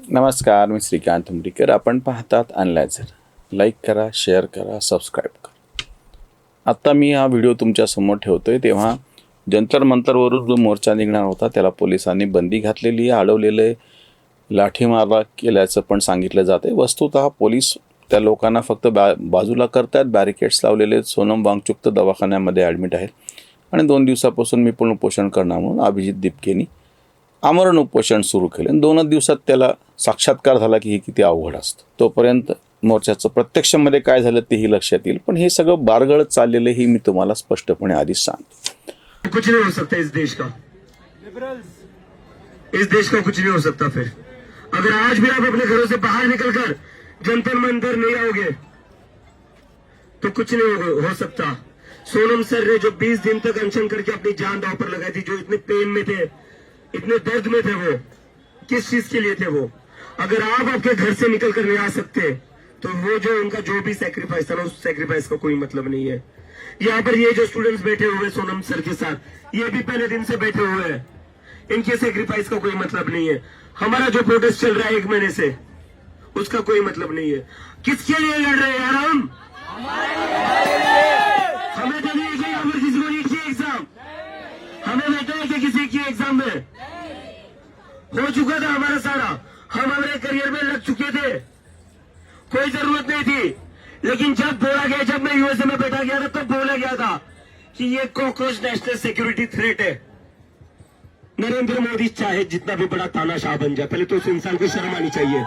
नमस्कार, मी श्रीकांत उमरीकर. आपण पाहतात अनलायझर. लाईक करा, शेअर करा, सबस्क्राईब करा. आत्ता मी हा व्हिडिओ तुमच्यासमोर ठेवतो आहे तेव्हा जंतर मंतरवरून जो मोर्चा निघणार होता त्याला पोलिसांनी बंदी घातलेली आहे, अडवलेलं आहे, लाठीमार केल्याचं पण सांगितलं जातं आहे. वस्तुतः पोलीस त्या लोकांना फक्त बाजूला करतात, बॅरिकेड्स लावलेले आहेत. सोनम वांगचुक तर दवाखान्यामध्ये ॲडमिट आहेत आणि 2 दिवसापासून मी पूर्ण पोषण करणार म्हणून अभिजित दिपकेनी आमरण उपोषण सुरू केलं. 2 दिवसात त्याला साक्षात्कार झाला की हे किती अवघड असतं. तोपर्यंत मोर्चाचं प्रत्यक्षमध्ये काय झालं तेही लक्षात येईल. पण हे सगळं बारगळत चाललेलं ही मी तुम्हाला स्पष्टपणे आधीच सांगतो. कुछ नहीं हो सकता इस देश का, इस देश का कुछ नहीं हो सकता। फिर अगर आज भी आप अपने घरों से बाहर निकलकर जंतर मंतर नहीं आओगे तो कुछ नहीं हो सकता। सोनम सर ने जो 20 दिन तक अनशन करके अपनी जान दांव पर लगाई थी, जो इतने पेन में थे, इतने दर्द में थे, वो किस चीज के लिए थे वो? अगर आप आपके घर से निकल कर नहीं आ सकते तो वो जो उनका जो भी सैक्रिफाइस था ना, उस सैक्रिफाइस का कोई मतलब नहीं है। यहाँ पर ये जो स्टूडेंट्स बैठे हुए सोनम सर के साथ, ये भी पहले दिन से बैठे हुए हैं, इनके सैक्रिफाइस का कोई मतलब नहीं है। हमारा जो प्रोटेस्ट चल रहा है 1 महीने से, उसका कोई मतलब नहीं है। किसके लिए लड़ रहे हैं यार हम? हमें तो नहीं कि अगर किसी को नहीं की एग्जाम, हमें बैठा है कि किसी की एग्जाम में हो चुका था हमारा सारा, हम हमारे करियर में लग चुके थे, कोई जरूरत नहीं थी। लेकिन जब बोला गया, जब मैं यूएसए में बैठा गया था तब बोला गया था कि ये कॉकरोच नेशनल सिक्योरिटी थ्रेट है। नरेंद्र मोदी चाहे जितना भी बड़ा तानाशाह बन जाए, पहले तो उस इंसान को शर्म आनी चाहिए।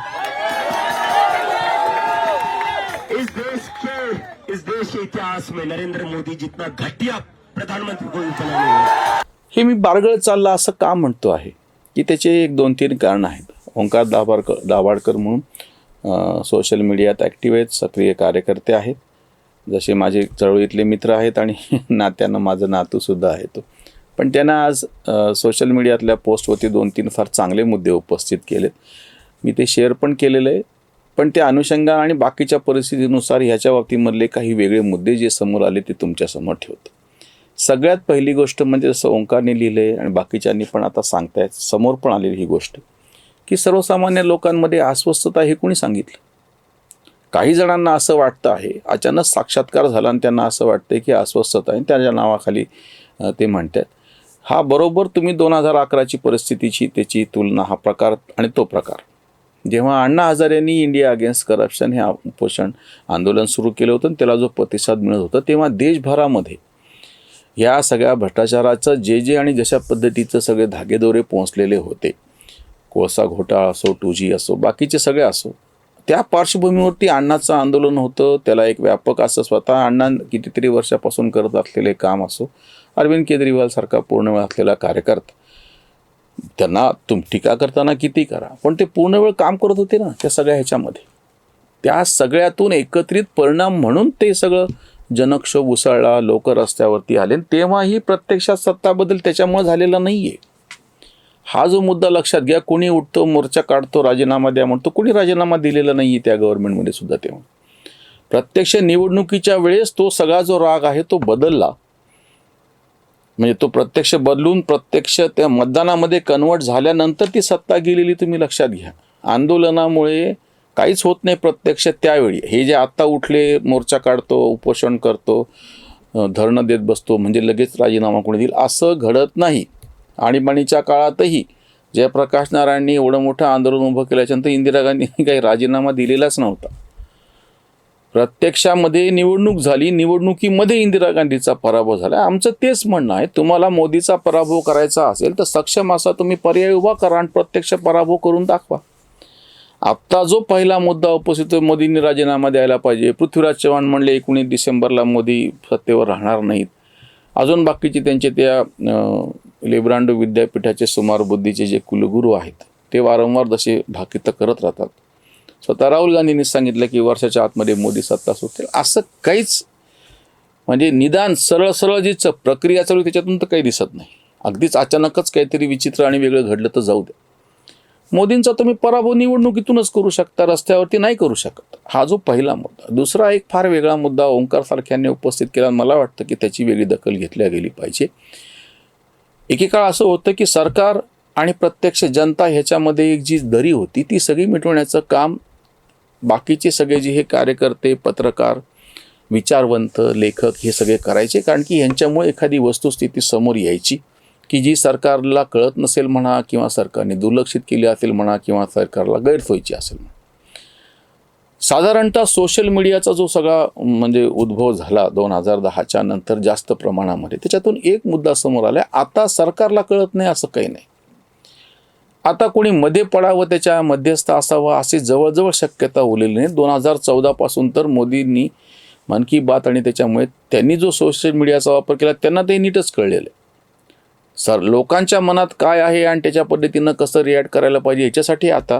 इस देश के इतिहास में नरेंद्र मोदी जितना घटिया प्रधानमंत्री कोई चला नहीं है। हे मी बारगळत चाललं असं का म्हणतो आहे की त्याचे 1-2-3 कारणं आहेत. ओंकार दाभाडकर म्हणून सोशल मीडियात ॲक्टिव्ह आहेत, सक्रिय कार्यकर्ते आहेत, जसे माझे चळवळीतले मित्र आहेत आणि नात्यानं माझं नातूसुद्धा आहे तो. पण त्यांना आज सोशल मीडियातल्या पोस्टवरती 2-3 फार चांगले मुद्दे उपस्थित केलेत. मी ते शेअर पण केलेलं आहे. पण त्या अनुषंगाने आणि बाकीच्या परिस्थितीनुसार ह्याच्या बाबतीमधले काही वेगळे मुद्दे जे समोर आले ते तुमच्यासमोर ठेवतो. सगळ्यात पहिली गोष्ट म्हणजे जसं ओंकारने लिहिलं आहे आणि बाकीच्यांनी पण आता सांगतायत, समोर पण आलेली ही गोष्ट की सर्वसामान्य लोकांमध्ये अस्वस्थता हे कोणी सांगितलं? काही जणांना असं वाटतं आहे, अचानक साक्षात्कार झाला आणि त्यांना असं वाटतं की अस्वस्थता आहे, त्याच्या नावाखाली ते म्हणतात. हा बरोबर तुम्ही 2011ची परिस्थितीची त्याची तुलना, हा प्रकार आणि तो प्रकार. जेव्हा अण्णा हजारेंनी इंडिया अगेन्स्ट करप्शन हे उपोषण आंदोलन सुरू केलं होतं आणि त्याला जो प्रतिसाद मिळत होता, तेव्हा देशभरामध्ये या सगळ्या भ्रष्टाचाराचं जे आणि जशा पद्धतीचं सगळे धागेदोरे पोहोचलेले होते, कोळसा घोटाळा असो, 2G असो, बाकीचे सगळे असो, त्या पार्श्वभूमीवरती अण्णाचं आंदोलन होतं. त्याला एक व्यापक असं स्वतः अण्णा कितीतरी वर्षापासून करत असलेले काम असो, अरविंद केजरीवालसारखा पूर्ण वेळ असलेला कार्यकर्ता, त्यांना टीका करताना किती करा, पण ते पूर्ण वेळ काम करत होते ना त्या सगळ्या ह्याच्यामध्ये. त्या सगळ्यातून एकत्रित परिणाम म्हणून ते सगळं जनक्षोभ उसळला, लोक रस्त्यावरती आले. तेव्हाही प्रत्यक्षात सत्ता बदल त्याच्यामुळे झालेला नाही आहे. हा जो मुद्दा लक्षात घ्या. कोणी उठतो, मोर्चा काढतो, राजीनामा द्या म्हणतो, कोणी राजीनामा दिलेला नाही आहे त्या गव्हर्नमेंटमध्ये सुद्धा. तेव्हा प्रत्यक्ष निवडणुकीच्या वेळेस तो सगळा जो राग आहे तो बदलला, म्हणजे तो प्रत्यक्ष बदलून प्रत्यक्ष त्या मतदानामध्ये कन्वर्ट झाल्यानंतर ती सत्ता गेलेली तुम्ही लक्षात घ्या. आंदोलनामुळे काहीच होत नाही प्रत्यक्ष त्यावेळी. हे जे आत्ता उठले, मोर्चा काढतो, उपोषण करतो, धरणं देत बसतो, म्हणजे लगेच राजीनामा कोणी देईल असं घडत नाही. आणीबाणीच्या काळातही जयप्रकाश नारायणनी एवढं मोठं आंदोलन उभं केल्याच्यानंतर इंदिरा गांधींनी काही राजीनामा दिलेलाच नव्हता. प्रत्यक्षामध्ये निवडणूक झाली, निवडणुकीमध्ये इंदिरा गांधीचा पराभव झाला. आमचं तेच म्हणणं आहे, तुम्हाला मोदीचा पराभव करायचा असेल तर सक्षम असा तुम्ही पर्याय उभा करा आणि प्रत्यक्ष पराभव करून दाखवा. आत्ता जो पहिला मुद्दा उपस्थित, मोदींनी राजीनामा द्यायला पाहिजे. पृथ्वीराज चव्हाण म्हणले 19 डिसेंबरला मोदी सत्तेवर राहणार नाहीत. अजून बाकीचे त्यांचे त्या लेब्रांडो विद्यापीठाचे सुमार बुद्धीचे जे कुलगुरू आहेत ते वारंवार जसे भाकितं करत राहतात. स्वतः राहुल गांधींनी सांगितलं की वर्षाच्या आतमध्ये मोदी सत्ता सुटेल. असं काहीच, म्हणजे निदान सरळ सरळ जी प्रक्रिया चालू त्याच्यातून तर काही दिसत नाही. अगदीच अचानकच काहीतरी विचित्र आणि वेगळं घडलं तर जाऊ द्या. मोदींचा तुम्ही पराभव निवडणुकीतूनच करू शकता, रस्त्यावरती नाही करू शकत. हा जो पहिला मुद्दा. दुसरा एक फार वेगळा मुद्दा ओंकार सारख्यांनी उपस्थित केला. मला वाटतं की त्याची वेगळी दखल घेतल्या गेली पाहिजे. एकेकाळ असं होतं की सरकार आणि प्रत्यक्ष जनता ह्याच्यामध्ये एक जी दरी होती ती सगळी मिटवण्याचं काम बाकीचे सगळे जे हे कार्यकर्ते, पत्रकार, विचारवंत, लेखक हे सगळे करायचे. कारण की ह्यांच्यामुळे एखादी वस्तुस्थिती समोर यायची की जी सरकारला कळत नसेल म्हणा, किंवा सरकारने दुर्लक्षित केली असेल म्हणा, किंवा सरकारला गैरसोयीची असेल म्हणा. साधारणतः सोशल मीडियाचा जो सगळा म्हणजे उद्भव झाला 2010च्या नंतर जास्त प्रमाणामध्ये, त्याच्यातून एक मुद्दा समोर आला, आता सरकारला कळत नाही असं काही नाही. आता कोणी मध्ये पडावं, त्याच्या मध्यस्थ असावं अशी जवळजवळ शक्यता उरलेली नाही. 2014 पासून तर मोदींनी मन की बात आणि त्याच्यामुळे त्यांनी जो सोशल मीडियाचा वापर केला त्यांना ते नीटच कळलेलं आहे. लोकांच्या मनात काय आहे आणि त्याच्या पद्धतीनं कसं रिॲक्ट करायला पाहिजे याच्यासाठी आता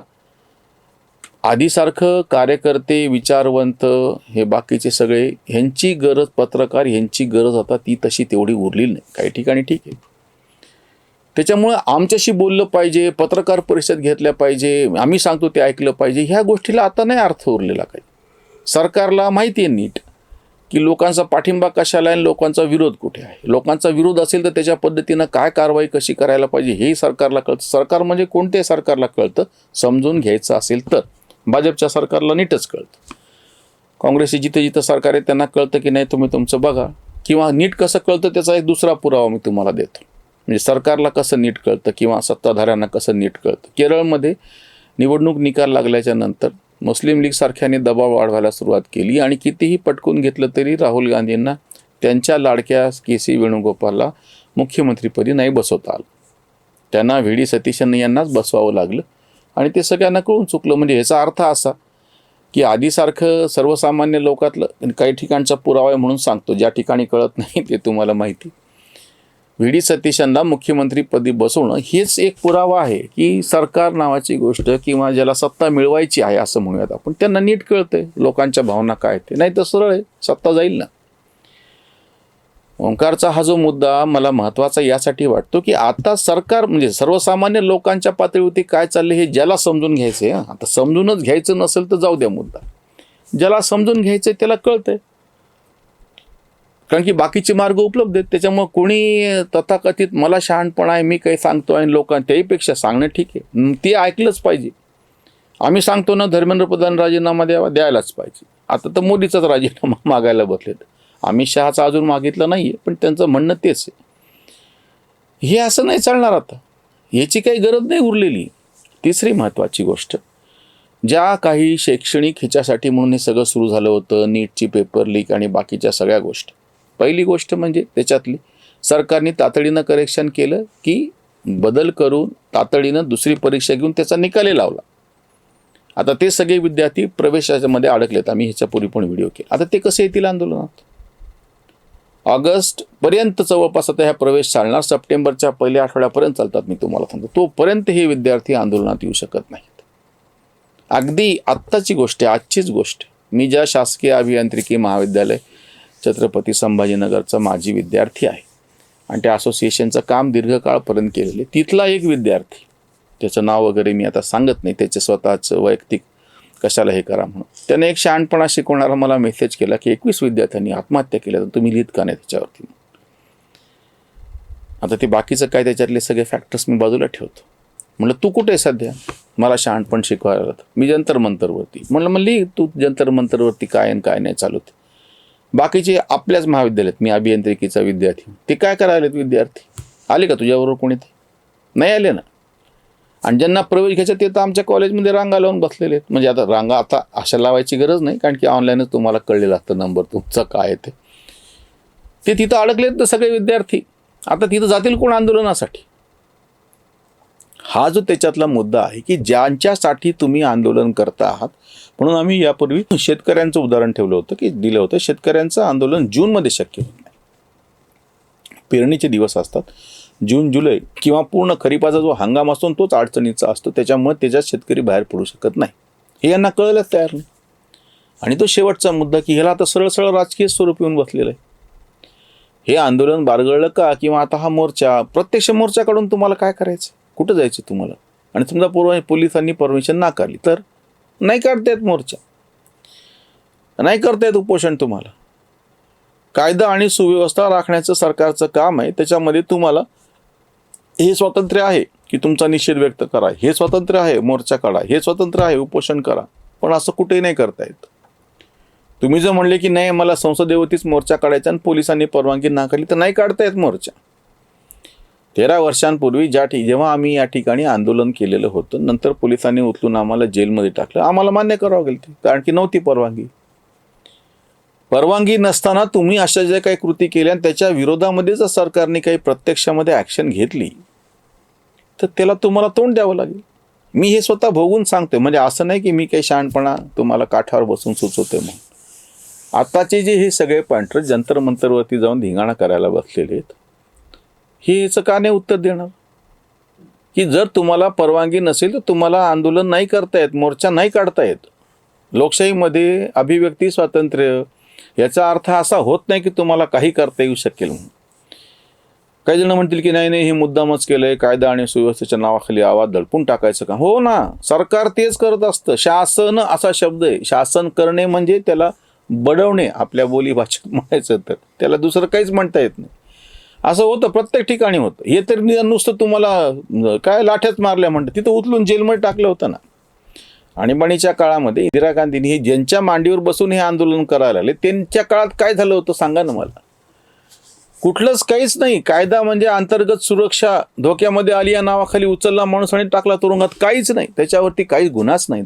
आधीसारखं कार्यकर्ते, विचारवंत, हे बाकीचे सगळे ह्यांची गरज, पत्रकार ह्यांची गरज आता ती तशी तेवढी उरलेली नाही. काही ठिकाणी ठीक आहे. त्याच्यामुळे आमच्याशी बोललं पाहिजे, पत्रकार परिषद घेतल्या पाहिजे, आम्ही सांगतो ते ऐकलं पाहिजे, ह्या गोष्टीला आता नाही अर्थ उरलेला काही. सरकारला माहिती आहे नीट की लोकांचा पाठिंबा कशाला आहे, लोकांचा विरोध कुठे आहे. लोकांचा विरोध असेल तर त्याच्या पद्धतीनं काय कारवाई कशी करायला पाहिजे हे सरकारला कळतं. सरकार म्हणजे कोणत्याही सरकारला कळतं, समजून घ्यायचं असेल तर. भाजपच्या सरकारला नीटच कळतं. काँग्रेसची जिथं जिथं सरकार आहे त्यांना कळतं की नाही, तुम्ही तुमचं बघा. किंवा नीट कसं कळतं त्याचा एक दुसरा पुरावा मी तुम्हाला देतो. म्हणजे सरकारला कसं नीट कळतं किंवा सत्ताधाऱ्यांना कसं नीट कळतं. केरळमध्ये निवडणूक निकाल लागल्याच्या नंतर मुस्लिम लीग सारख्याने दबाव वाढवायला सुरुवात केली आणि कितीही पटकून घेतलं तरी राहुल गांधींना त्यांच्या लाडक्या के.सी. वेणुगोपालला मुख्यमंत्रीपदी नाही बसवता आलं. त्यांना व्ही डी सतीशन यांनाच बसवावं लागलं आणि ते सगळ्यांना कळून चुकलं. म्हणजे ह्याचा अर्थ असा की आधीसारखं सर्वसामान्य लोकातलं काही ठिकाणचा पुरावा आहे म्हणून सांगतो, ज्या ठिकाणी कळत नाही ते तुम्हाला माहिती. व्ही डी सतीशनला मुख्यमंत्रीपदी बसवणं हेच एक पुरावा आहे की सरकार नावाची गोष्ट, किंवा ज्याला सत्ता मिळवायची आहे असं म्हणूयात आपण, त्यांना नीट कळतंय लोकांच्या भावना काय ते. नाही तर सरळ आहे, सत्ता जाईल ना. ओंकारचा हा जो मुद्दा मला महत्त्वाचा यासाठी वाटतो की आता सरकार म्हणजे सर्वसामान्य लोकांच्या पातळीवरती काय चाललं हे ज्याला समजून घ्यायचं आहे. आता समजूनच घ्यायचं नसेल तर जाऊ द्या मुद्दा. ज्याला समजून घ्यायचं त्याला कळतंय, कारण की बाकीचे मार्ग उपलब्ध आहेत. त्याच्यामुळं कोणी तथाकथित मला शहाणपणा आहे, मी काही सांगतो आणि लोकांना त्याहीपेक्षा सांगणं ठीक आहे, ते ऐकलंच पाहिजे. आम्ही सांगतो ना धर्मेंद्र प्रधान राजीनामा द्यायलाच पाहिजे. आता तर मोदीचाच राजीनामा मागायला बसलेत. अमित शहाचा अजून मागितलं नाही आहे, पण त्यांचं म्हणणं तेच आहे. हे असं नाही चालणार आता, याची काही गरज नाही उरलेली. तिसरी महत्त्वाची गोष्ट, ज्या काही शैक्षणिक ह्याच्यासाठी म्हणून हे सगळं सुरू झालं होतं, नीटची पेपर लीक आणि बाकीच्या सगळ्या गोष्टी. पहिली गोष्ट म्हणजे त्याच्यातली सरकारने तातडीनं करेक्शन केलं की बदल करून तातडीनं दुसरी परीक्षा घेऊन त्याचा निकालही लावला. आता ते सगळे विद्यार्थी प्रवेशामध्ये अडकलेत. आम्ही ह्याच्यापूर्वी पण व्हिडिओ केला. आता ते कसे येतील आंदोलनात? ऑगस्टपर्यंत जवळपास आता ह्या प्रवेश चालणार, सप्टेंबरच्या पहिल्या आठवड्यापर्यंत चालतात. मी तुम्हाला सांगतो तोपर्यंत हे विद्यार्थी आंदोलनात येऊ शकत नाहीत. अगदी आत्ताची गोष्ट आहे, आजचीच गोष्ट. मी ज्या शासकीय अभियांत्रिकी महाविद्यालय छत्रपती संभाजीनगरचा माजी विद्यार्थी आहे आणि त्या असोसिएशनचं काम दीर्घकाळपर्यंत केलेले, तिथला एक विद्यार्थी, त्याचं नाव वगैरे मी आता सांगत नाही, त्याचे स्वतःचं वैयक्तिक कशाला हे करा म्हणून, त्याने एक शहाणपणा शिकवणारा मला मेसेज केला की 21 विद्यार्थ्यांनी आत्महत्या केल्या, तर तुम्ही लिहित का नाही त्याच्यावरती. आता ते बाकीचं काय त्याच्यातले सगळे फॅक्टर्स मी बाजूला ठेवतो. म्हणलं तू कुठे आहे सध्या? मला शहाणपण शिकवायला. मी जंतर मंतरवरती. म्हणलं लिही तू जंतर मंतरवरती काय आणि काय नाही चालू ते. बाकीचे आपल्याच महाविद्यालयात, मी अभियांत्रिकीचा विद्यार्थी, ते काय करायलेत विद्यार्थी? आले का तुझ्याबरोबर कोणी? ते नाही आले ना. आणि ज्यांना प्रवेश घ्यायचा ते तर आमच्या कॉलेजमध्ये रांगा लावून बसलेले आहेत. म्हणजे आता रांगा आता अशा लावायची गरज नाही, कारण की ऑनलाईनच तुम्हाला कळलेलं असतं नंबर तुमचा काय आहे ते तिथं अडकलेत तर सगळे विद्यार्थी. आता तिथं जातील कोण आंदोलनासाठी? हा जो त्याच्यातला मुद्दा आहे की ज्यांच्यासाठी तुम्ही आंदोलन करता आहात. म्हणून आम्ही यापूर्वी शेतकऱ्यांचं उदाहरण ठेवलं होतं की दिलं होतं, शेतकऱ्यांचं आंदोलन जूनमध्ये शक्य होत नाही. पेरणीचे दिवस असतात, जून जुलै किंवा पूर्ण खरीपाचा जो हंगाम असतो तोच अडचणीचा असतो. त्याच्यामुळे त्याच्यात शेतकरी बाहेर पडू शकत नाही, हे यांना कळलंच तयार नाही. आणि तो शेवटचा मुद्दा की ह्याला आता सरळ सरळ राजकीय स्वरूप येऊन बसलेलं आहे. हे आंदोलन बारगळलं का, किंवा आता हा मोर्चा, प्रत्यक्ष मोर्चा काढून तुम्हाला काय करायचं? कुठं जायचं तुम्हाला? आणि समजा पोलिसांनी परमिशन नाकारली तर नाही काढता येत मोर्चा, नाही करता येत उपोषण. तुम्हाला कायदा आणि सुव्यवस्था राखण्याचं सरकारचं काम आहे. त्याच्यामध्ये तुम्हाला हे स्वातंत्र्य आहे की तुमचा निषेध व्यक्त करा, हे स्वातंत्र्य आहे मोर्चा काढा, हे स्वातंत्र्य आहे उपोषण करा, पण असं कुठेही नाही करता येत. तुम्ही जर म्हणले की नाही मला संसदेवरतीच मोर्चा काढायचा आणि पोलिसांनी परवानगी नाकारली तर नाही काढता येत मोर्चा. 13 वर्षांपूर्वी जेव्हा आम्ही या ठिकाणी आंदोलन केलेलं होतं, नंतर पोलिसांनी उचलून आम्हाला जेलमध्ये टाकलं, आम्हाला मान्य करावं लागेल ते, कारण की नव्हती परवानगी नसताना तुम्ही अशा ज्या काही कृती केल्या आणि त्याच्या विरोधामध्ये जर सरकारने काही प्रत्यक्षामध्ये ॲक्शन घेतली तर त्याला तुम्हाला तोंड द्यावं लागेल. मी हे स्वतः भोगून सांगते, म्हणजे असं नाही की मी काही शहाणपणा तुम्हाला काठावर बसून सुचवते म्हणून. आताचे जे हे सगळे पॉइंटर जंतर मंतरवरती जाऊन धिंगाणा करायला बसलेले आहेत, हे याचं का नाही उत्तर देणार की जर तुम्हाला परवानगी नसेल तर तुम्हाला आंदोलन नाही करता येत, मोर्चा नाही काढता येत. लोकशाहीमध्ये अभिव्यक्ती स्वातंत्र्य याचा अर्थ असा होत नाही की तुम्हाला काही करता येऊ शकेल म्हणून. काही जण म्हणतील की नाही हे मुद्दामच केलंय, कायदा आणि सुव्यवस्थेच्या नावाखाली आवाज दडपून टाकायचं का. हो ना, सरकार तेच करत असतं. शासन असा शब्द आहे, शासन करणे म्हणजे त्याला बडवणे, आपल्या बोली भाषेत म्हणायचं तर त्याला दुसरं काहीच म्हणता येत नाही. असं होतं, प्रत्येक ठिकाणी होतं. हे तर नुसतं तुम्हाला काय लाठ्याच मारल्या म्हणतं, तिथं उचलून जेलमध्ये टाकलं होतं ना. आणीबाणीच्या काळामध्ये इंदिरा गांधींनी हे ज्यांच्या मांडीवर बसून हे आंदोलन करायला आले त्यांच्या काळात काय झालं होतं सांगा ना मला. कुठलंच काहीच नाही. कायदा म्हणजे अंतर्गत सुरक्षा धोक्यामध्ये आली या नावाखाली उचलला माणूस आणि टाकला तुरुंगात, काहीच नाही, त्याच्यावरती काही गुन्हाच नाही.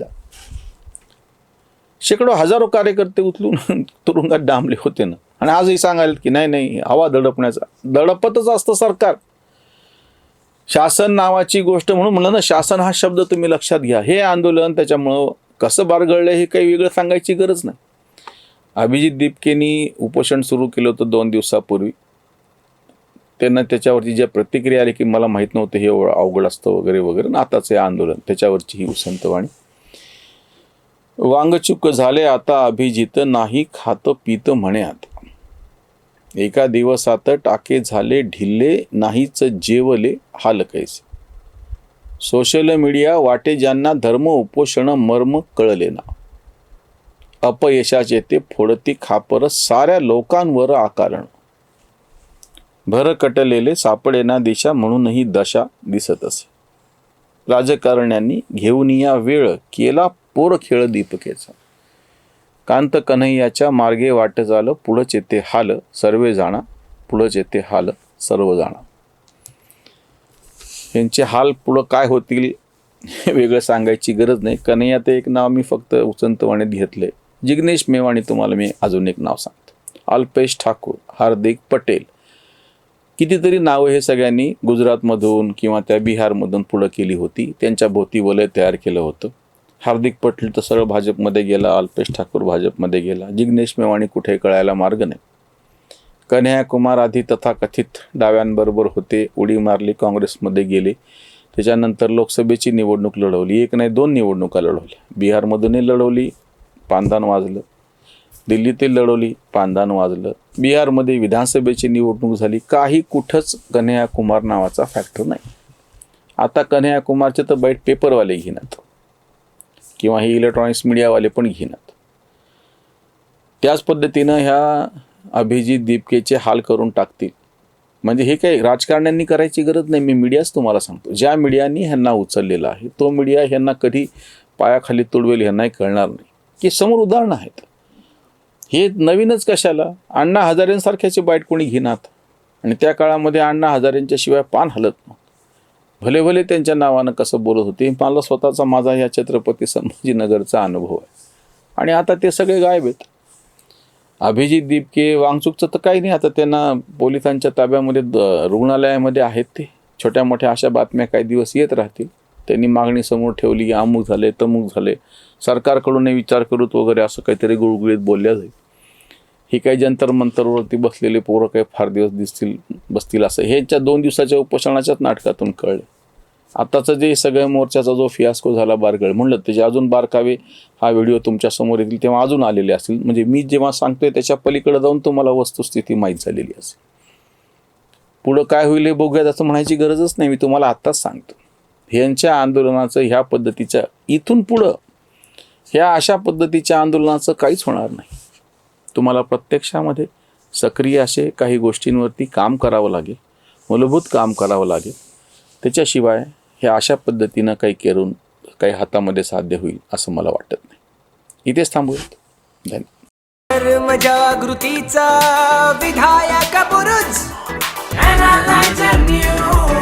शेकडो हजारो कार्यकर्ते उचलून तुरुंगात डांबले होते ना. आणि आजही सांगायला की नाही हवा दडपण्याचा, दडपतच असतं सरकार. शासन नावाची गोष्ट म्हणून म्हणलं ना, शासन हा शब्द तुम्ही लक्षात घ्या. हे आंदोलन त्याच्यामुळं कसं बारगळलं हे काही वेगळं सांगायची गरज नाही. अभिजित दीपकेनी उपोषण सुरू केलं होतं 2 दिवसापूर्वी. त्यांना त्याच्यावरती ज्या प्रतिक्रिया आली की मला माहीत नव्हतं हे अवघड असतं वगैरे वगैरे, आणि आताच हे आंदोलन त्याच्यावरची ही उसंतवाणी. वांगचुक झाले आता अभिजित, नाही खात पीत म्हणे आता. एका दिवसात टाके झाले ढिल्ले, नाहीच जेवले हाल कैसे. सोशल मीडिया वाटे ज्यांना धर्म उपोषण मर्म कळले ना. अपयशाचे ते फोडती खापर साऱ्या लोकांवर आकारण. भरकटलेले सापडेना दिशा म्हणूनही दशा दिसत असे. राजकारण्यांनी घेऊन या वेळ केला पोर खेळ दीपकेचा. कांत कन्हैयाच्या मार्गे वाट झालं पुढंच येते हाल सर्वे जाणा, पुढंच येते हाल सर्व जाणा. यांचे हाल पुढं काय होतील वेगळं सांगायची गरज नाही. कन्हैया ते एक नाव मी फक्त उसंतवाणीत घेतले. जिग्नेश मेवाणी तुम्हाला मी अजून एक नाव सांगतो. अल्पेश ठाकूर, हार्दिक पटेल, कितीतरी नावं हे सगळ्यांनी गुजरातमधून किंवा त्या बिहारमधून पुढं केली होती. त्यांच्या भोवती वलय तयार केलं होतं. हार्दिक पटेल तर सरळ भाजपमध्ये गेला, अल्पेश ठाकूर भाजपमध्ये गेला, जिग्नेश मेवाणी कुठे कळायला मार्ग नाही. कन्हैया कुमार आधी तथाकथित डाव्यांबरोबर होते, उडी मारली, काँग्रेसमध्ये गेले. त्याच्यानंतर लोकसभेची निवडणूक लढवली, 1 नाही 2 निवडणुका लढवल्या. बिहारमधूनही लढवली, पानदान वाजलं. दिल्लीतील लढवली, पानदान वाजलं. बिहारमध्ये विधानसभेची निवडणूक झाली, काही कुठंच कन्हैया कुमार नावाचा फॅक्टर नाही. आता कन्हैया कुमारचे तर बाईट पेपरवाले घेणार किंवा हे इलेक्ट्रॉनिक्स मीडियावाले पण घेणार. त्याच पद्धतीनं ह्या अभिजित दीपकेचे हाल करून टाकतील. म्हणजे हे काही राजकारण्यांनी करायची गरज नाही. मी मीडियाच तुम्हाला सांगतो, ज्या मीडियानी ह्यांना उचललेला आहे तो मीडिया ह्यांना कधी पायाखाली तुडवेल ह्यांनाही कळणार नाही. की समोर उदाहरणं आहेत. हे नवीनच कशाला, अण्णा हजारेंसारख्याचे बाईट कोणी घेणार. आणि त्या काळामध्ये अण्णा हजारेंच्या शिवाय पान हलत नव्हतं. भले भले त्यांच्या नावानं कसं बोलत होते. मला स्वतःचा माझा या छत्रपती संभाजीनगरचा अनुभव आहे. आणि आता ते सगळे गायब आहेत. अभिजित दीपके वांगचुकचं तर काही नाही. आता त्यांना पोलिसांच्या ताब्यामध्ये रुग्णालयामध्ये आहेत. ते छोट्या मोठ्या अशा बातम्या काही दिवस येत राहतील. त्यांनी मागणी समोर ठेवली, अमुक झाले तमुक झाले, सरकारकडूनही विचार करूत वगैरे असं काहीतरी गुळगुळीत बोलल्या जाईल. ही काही जंतर मंतरवरती बसलेले पोरं काही फार दिवस बसतील असं ह्याच्या 2 दिवसाच्या उपोषणाच्याच नाटकातून कळले. आताचं जे सगळं मोर्चाचा जो फियास्को झाला बारगळ म्हणलं, त्याचे अजून बारकावे हा व्हिडिओ तुमच्या समोर येतील तेव्हा अजून आलेले असतील. म्हणजे मी जेव्हा सांगतोय त्याच्या पलीकडे जाऊन तुम्हाला वस्तुस्थिती माहीत झालेली असेल. पुढं काय होईल हे बघूयात असं म्हणायची गरजच नाही. मी तुम्हाला आत्ताच सांगतो, ह्यांच्या आंदोलनाचं ह्या पद्धतीच्या इथून पुढं ह्या अशा पद्धतीच्या आंदोलनाचं काहीच होणार नाही. तुम्हाला प्रत्यक्षामध्ये सक्रिय असे काही गोष्टींवरती काम करावं लागेल, मूलभूत काम करावं लागेल. त्याच्याशिवाय हे अशा पद्धतीनं काही करून काही हातामध्ये साध्य होईल असं मला वाटत नाही. इथेच थांबूयात. धन्यवाद. कर्मजागृतीचा विधायक बुरुज Analyzer News.